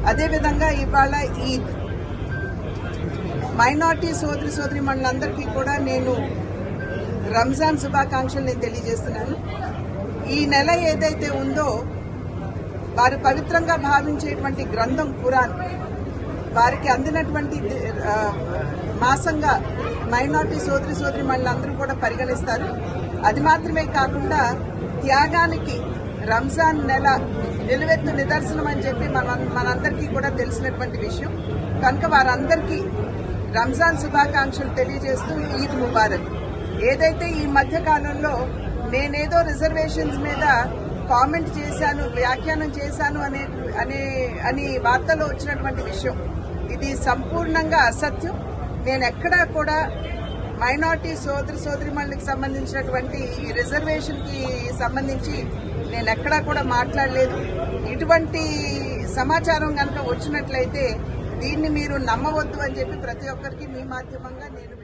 అదేవిధంగా ఇవాళ ఈ మైనార్టీ సోదరిమణులందరికీ కూడా నేను రంజాన్ శుభాకాంక్షలు నేను తెలియజేస్తున్నాను. ఈ నెల ఏదైతే ఉందో వారు పవిత్రంగా భావించేటువంటి గ్రంథం ఖురాన్ వారికి అందినటువంటి మాసంగా మైనార్టీ సోదరిమణులందరూ కూడా పరిగణిస్తారు. అది మాత్రమే కాకుండా త్యాగానికి రంజాన్ నెల నిలువెత్తు నిదర్శనం అని చెప్పి మనందరికీ కూడా తెలిసినటువంటి విషయం. కనుక వారందరికీ రంజాన్ శుభాకాంక్షలు తెలియజేస్తూ ఈద్ ముబారక్. ఏదైతే ఈ మధ్య కాలంలో నేనేదో రిజర్వేషన్స్ మీద కామెంట్ చేశాను, వ్యాఖ్యానం చేశాను అని వార్తలో వచ్చినటువంటి విషయం ఇది సంపూర్ణంగా అసత్యం. నేను ఎక్కడా కూడా మైనార్టీ సోదరిమణులకు సంబంధించినటువంటి ఈ రిజర్వేషన్ కి సంబంధించి నేను ఎక్కడా కూడా మాట్లాడలేదు. ఇటువంటి సమాచారం కనుక వచ్చినట్లయితే దీన్ని మీరు నమ్మవద్దు అని చెప్పి ప్రతి ఒక్కరికి మీ మాధ్యమంగా నేను